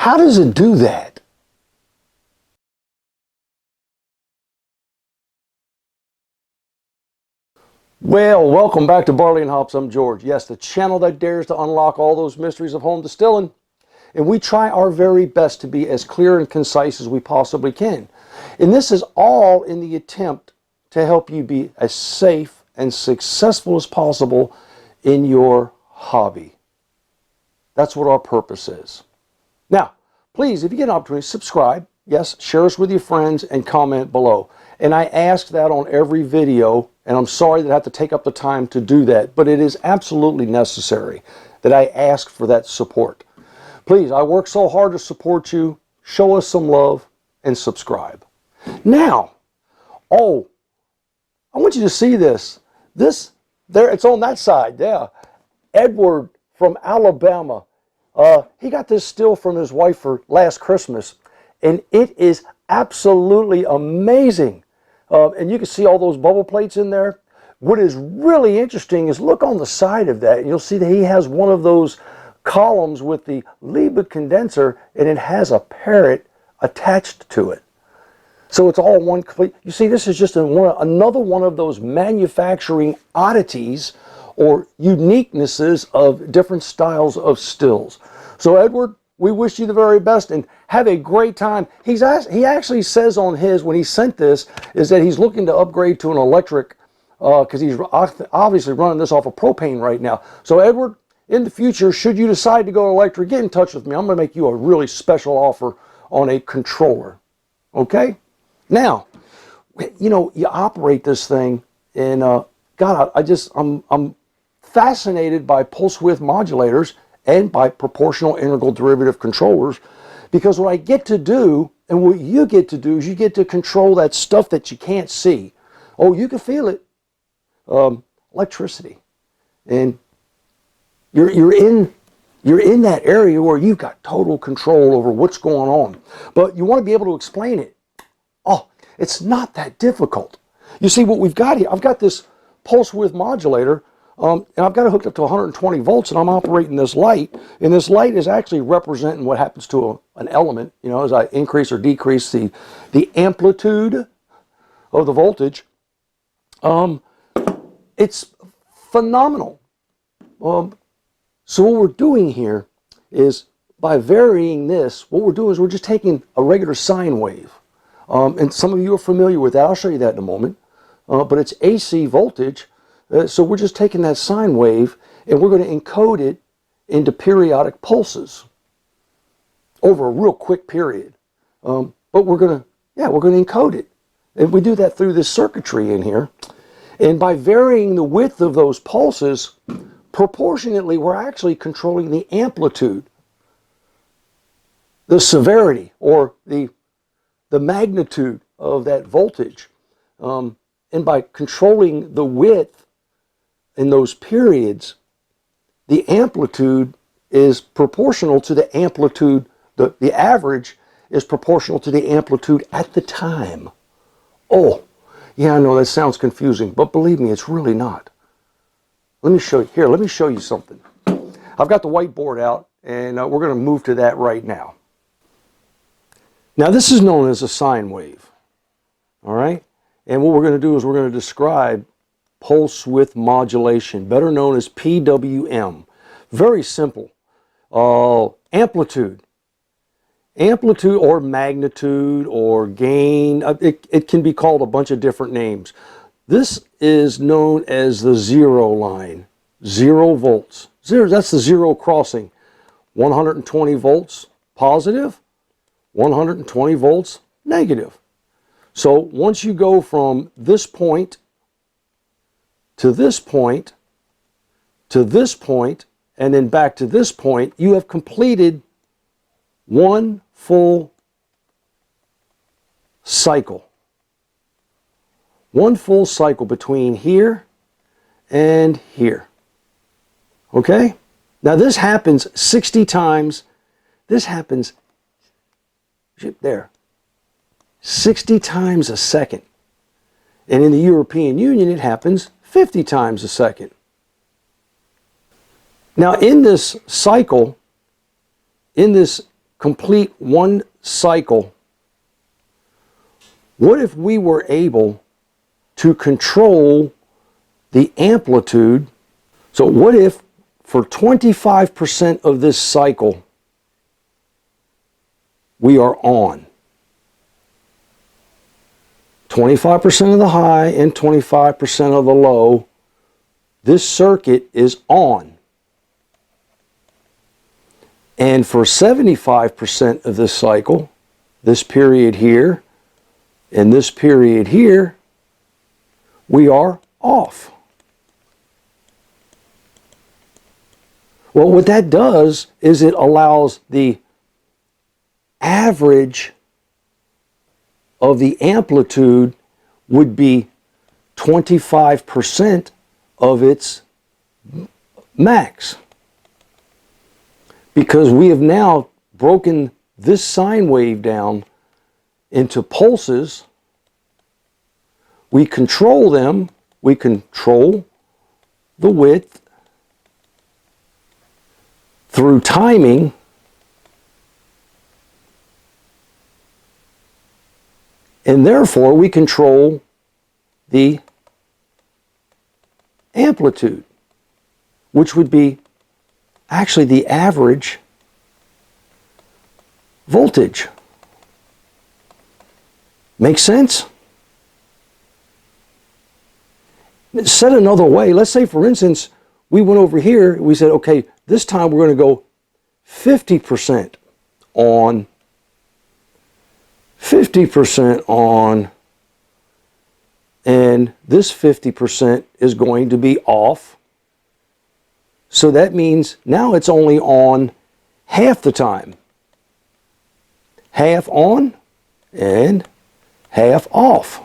How does it do that? Well, welcome back to Barley and Hops. I'm George. Yes, the channel that dares to unlock all those mysteries of home distilling. And we try our very best to be as clear and concise as we possibly can. And this is all in the attempt to help you be as safe and successful as possible in your hobby. That's what our purpose is. Now, please, if you get an opportunity, subscribe. Yes, share us with your friends and comment below. And I ask that on every video, and I'm sorry that I have to take up the time to do that, but it is absolutely necessary that I ask for that support. Please, I work so hard to support you. Show us some love and subscribe. Now, I want you to see this. There, it's on that side, yeah. Edward from Alabama. He got this still from his wife for last Christmas, and it is absolutely amazing. And you can see all those bubble plates in there. What is really interesting is look on the side of that, and you'll see that he has one of those columns with the Liebig condenser, and it has a parrot attached to it. So it's all one complete. You see, this is just another one of those manufacturing oddities or uniquenesses of different styles of stills. So Edward, we wish you the very best and have a great time. He actually says on his, when he sent this, is that he's looking to upgrade to an electric because he's obviously running this off of propane right now. So Edward, in the future, should you decide to go electric, get in touch with me. I'm going to make you a really special offer on a controller. Okay? Now, you know, you operate this thing, and God, I'm fascinated by pulse width modulators and by proportional integral derivative controllers, because what I get to do and what you get to do is you get to control that stuff that you can't see. Oh, you can feel it. Electricity. And you're in that area where you've got total control over what's going on. But you want to be able to explain it. Oh, it's not that difficult. You see what we've got here? I've got this pulse width modulator, and I've got it hooked up to 120 volts, and I'm operating this light, and this light is actually representing what happens to an element, you know, as I increase or decrease the amplitude of the voltage. It's phenomenal. So what we're doing here is, by varying this, what we're doing is we're just taking a regular sine wave. And some of you are familiar with that. I'll show you that in a moment. But it's AC voltage. So we're just taking that sine wave and we're going to encode it into periodic pulses over a real quick period. But we're going to encode it. And we do that through this circuitry in here. And by varying the width of those pulses, proportionately, we're actually controlling the amplitude, the severity, or the magnitude of that voltage. And by controlling the width in those periods, the amplitude is proportional to the amplitude, the average is proportional to the amplitude at the time. Oh, yeah, I know that sounds confusing, but believe me, it's really not. Let me show you. Here, let me show you something. I've got the whiteboard out, and we're going to move to that right now. Now, this is known as a sine wave, all right? And what we're going to do is we're going to describe pulse width modulation, better known as PWM. Very simple. Amplitude. Amplitude or magnitude or gain, it can be called a bunch of different names. This is known as the zero line, 0 volts. That's the zero crossing. 120 volts positive, 120 volts negative. So once you go from this point to this point to this point and then back to this point, you have completed one full cycle. One full cycle between here and here. Okay? Now this happens 60 times. This happens there 60 times a second. And in the European Union, it happens 50 times a second. Now in this cycle, in this complete one cycle, what if we were able to control the amplitude? So what if for 25% of this cycle we are on? 25% of the high and 25% of the low, this circuit is on. And for 75% of this cycle, this period here and this period here, we are off. Well, what that does is it allows the average of the amplitude would be 25% of its max. Because we have now broken this sine wave down into pulses. We control them. We control the width through timing. And therefore, we control the amplitude, which would be actually the average voltage. Make sense? Said another way, let's say, for instance, we went over here, we said, okay, this time we're going to go 50% on, 50% on, and this 50% is going to be off. So that means now it's only on half the time. Half on and half off.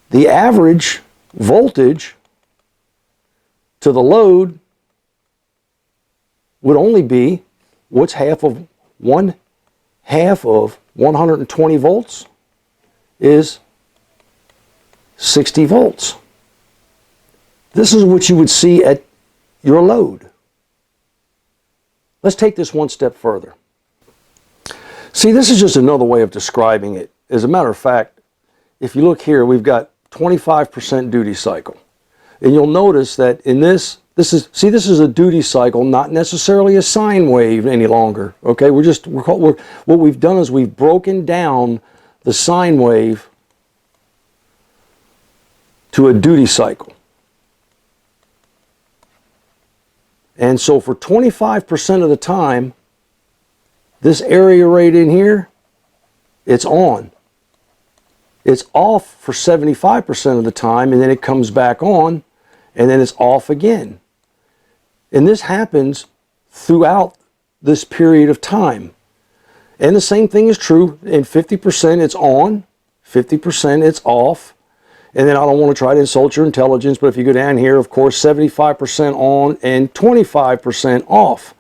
The average voltage to the load would only be, what's half of 120 volts is 60 volts. This is what you would see at your load. Let's take this one step further. See, this is just another way of describing it. As a matter of fact, if you look here, we've got 25% duty cycle. And you'll notice that in this is a duty cycle, not necessarily a sine wave any longer. Okay, what we've done is we've broken down the sine wave to a duty cycle. And so for 25% of the time, this area right in here, it's on. It's off for 75% of the time, and then it comes back on, and then it's off again. And this happens throughout this period of time. And the same thing is true. In 50% it's on, 50% it's off. And then I don't want to try to insult your intelligence, but if you go down here, of course, 75% on and 25% off.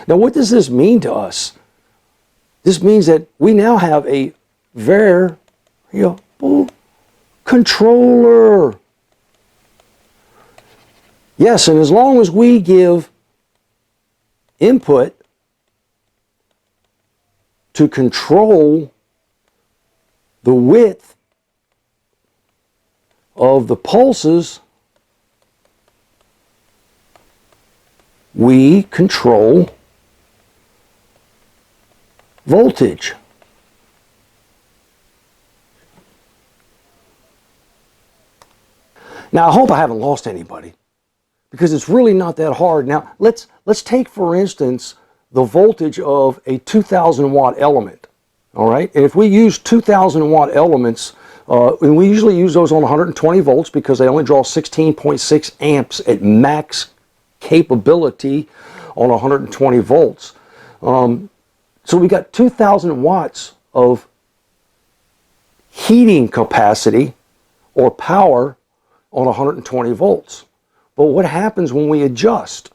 Now, what does this mean to us? This means that we now have a variable controller. Yes, and as long as we give input to control the width of the pulses, we control voltage. Now, I hope I haven't lost anybody, because it's really not that hard. Now, let's take, for instance, the voltage of a 2,000 watt element. All right, and if we use 2,000 watt elements, and we usually use those on 120 volts because they only draw 16.6 amps at max capability on 120 volts. So we got 2,000 watts of heating capacity or power on 120 volts. But what happens when we adjust?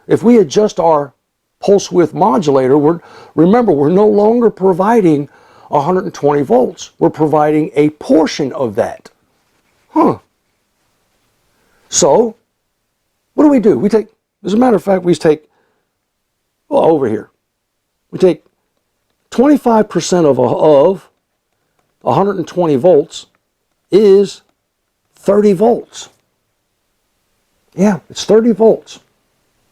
If we adjust our pulse width modulator, remember, we're no longer providing 120 volts. We're providing a portion of that. So, what do? We take, as a matter of fact, we take, well, over here. We take 25% of 120 volts is 30 volts. Yeah, it's 30 volts.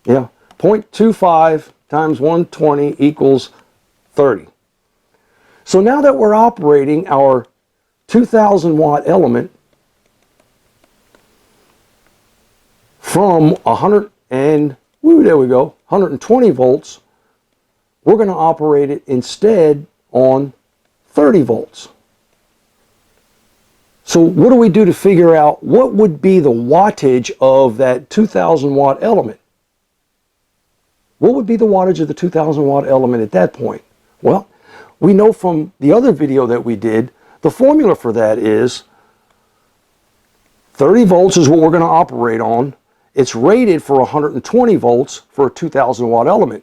Yeah, 0.25 times 120 equals 30. So now that we're operating our 2000 watt element from 120 volts, we're going to operate it instead on 30 volts. So what do we do to figure out what would be the wattage of that 2000 watt element? What would be the wattage of the 2000 watt element at that point? Well, we know from the other video that we did, the formula for that is 30 volts is what we're going to operate on. It's rated for 120 volts for a 2000 watt element.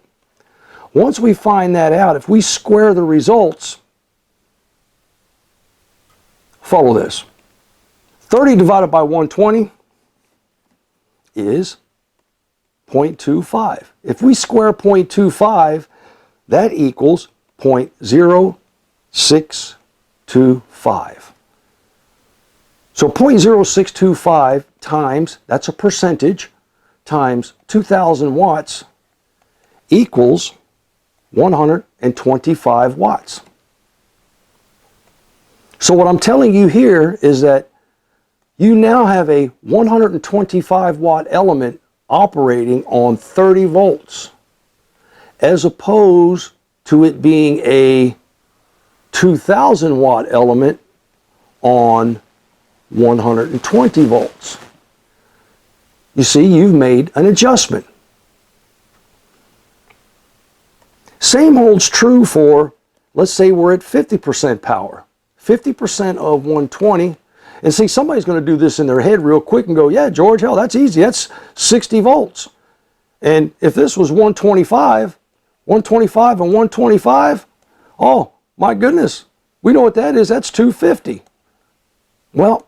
Once we find that out, if we square the results, follow this. 30 divided by 120 is 0.25. If we square 0.25, that equals 0.0625. So 0.0625 times, that's a percentage, times 2000 watts equals 125 watts. So what I'm telling you here is that you now have a 125 watt element operating on 30 volts as opposed to it being a 2000 watt element on 120 volts. You see, you've made an adjustment. Same holds true for, let's say we're at 50% power. 50% of 120, and see, somebody's going to do this in their head real quick and go, yeah, George, hell, that's easy. That's 60 volts. And if this was 125 and 125, oh, my goodness, we know what that is. That's 250. Well,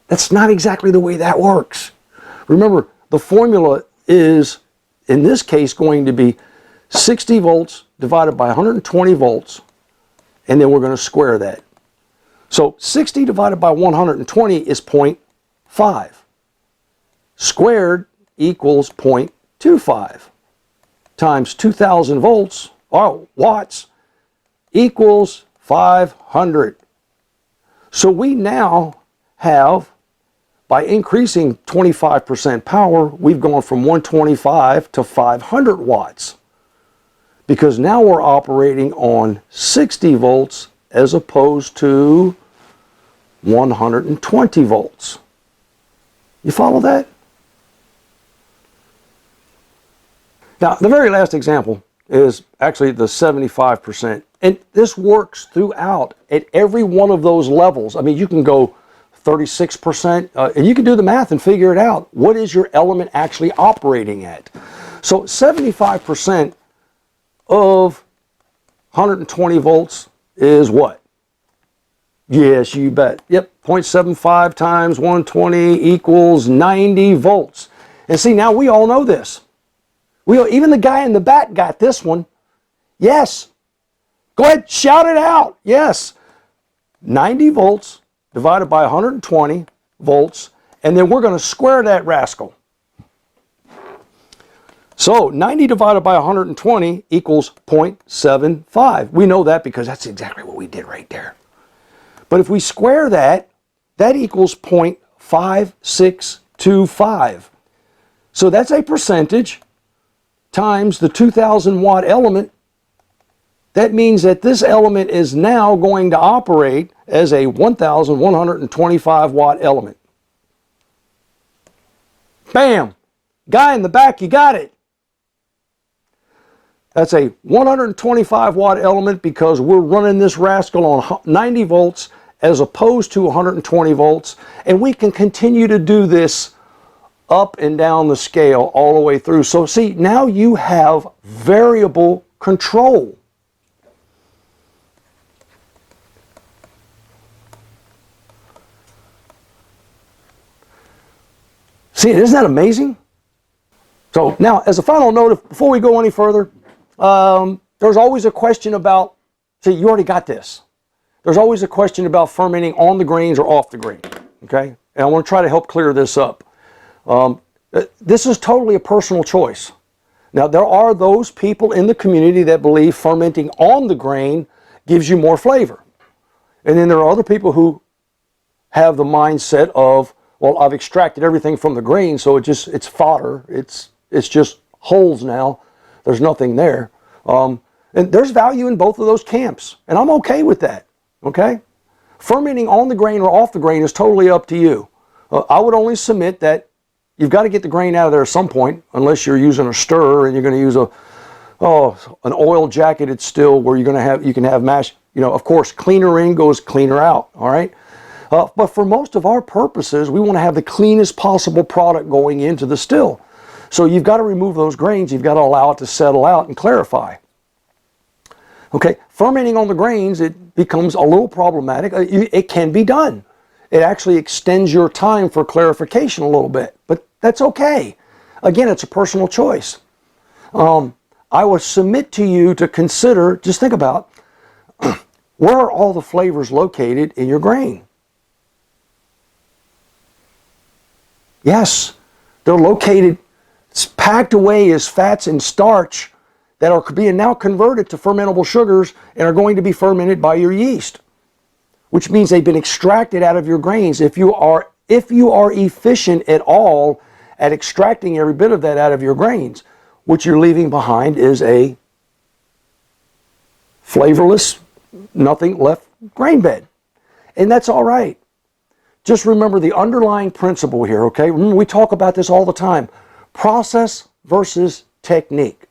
that's not exactly the way that works. Remember, the formula is, in this case, going to be 60 volts divided by 120 volts, and then we're going to square that. So 60 divided by 120 is 0.5. Squared equals 0.25 times 2000 volts, or watts, equals 500. So we now have, by increasing 25% power, we've gone from 125 to 500 watts. Because now we're operating on 60 volts as opposed to 120 volts. You follow that? Now, the very last example is actually the 75%. And this works throughout at every one of those levels. I mean, you can go 36%, and you can do the math and figure it out. What is your element actually operating at? So 75% of 120 volts is what? Yes, you bet. Yep, 0.75 times 120 equals 90 volts. And see, now we all know this. Even the guy in the back got this one. Yes. Go ahead, shout it out. Yes. 90 volts divided by 120 volts, and then we're going to square that rascal. So 90 divided by 120 equals 0.75. We know that because that's exactly what we did right there. But if we square that, that equals 0.5625. So that's a percentage times the 2000 watt element. That means that this element is now going to operate as a 1125 watt element. Bam! Guy in the back, you got it. That's a 125 watt element because we're running this rascal on 90 volts as opposed to 120 volts. And we can continue to do this up and down the scale all the way through. So see, now you have variable control. See, isn't that amazing? So now, as a final note, before we go any further, There's always a question about, see, you already got this. There's always a question about fermenting on the grains or off the grain, okay? And I want to try to help clear this up. This is totally a personal choice. Now, there are those people in the community that believe fermenting on the grain gives you more flavor. And then there are other people who have the mindset of, well, I've extracted everything from the grain, so it's fodder. It's just holes now. There's nothing there. And there's value in both of those camps, and I'm okay with that, okay? Fermenting on the grain or off the grain is totally up to you. I would only submit that you've got to get the grain out of there at some point, unless you're using a stirrer and you're going to use an oil jacketed still where you can have mash. You know, of course, cleaner in goes cleaner out, all right? But for most of our purposes, we want to have the cleanest possible product going into the still. So you've got to remove those grains. You've got to allow it to settle out and clarify. Okay, fermenting on the grains, it becomes a little problematic. It can be done. It actually extends your time for clarification a little bit, but that's okay. Again, it's a personal choice. I would submit to you to consider, just think about, where are all the flavors located in your grain? Yes, they're located, it's packed away as fats and starch that are being now converted to fermentable sugars and are going to be fermented by your yeast, which means they've been extracted out of your grains. If you are efficient at all at extracting every bit of that out of your grains, what you're leaving behind is a flavorless, nothing left grain bed. And that's all right. Just remember the underlying principle here, okay? Remember, we talk about this all the time. Process versus technique.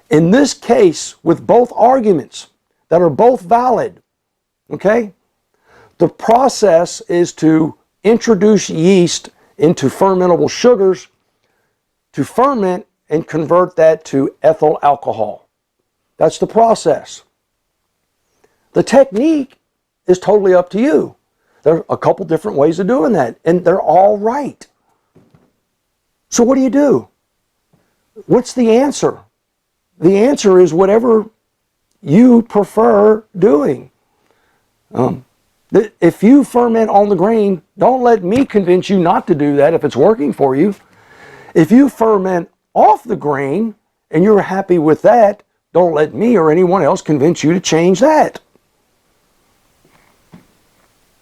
In this case, with both arguments that are both valid, okay, the process is to introduce yeast into fermentable sugars to ferment and convert that to ethyl alcohol. That's the process. The technique is totally up to you. There are a couple different ways of doing that, and they're all right. So what do? What's the answer? The answer is whatever you prefer doing. If you ferment on the grain, don't let me convince you not to do that if it's working for you. If you ferment off the grain and you're happy with that, don't let me or anyone else convince you to change that.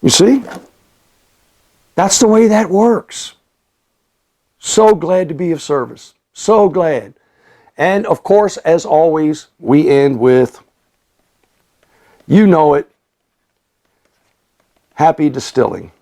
You see? That's the way that works. So glad to be of service. So glad. And of course, as always, we end with, you know it, happy distilling.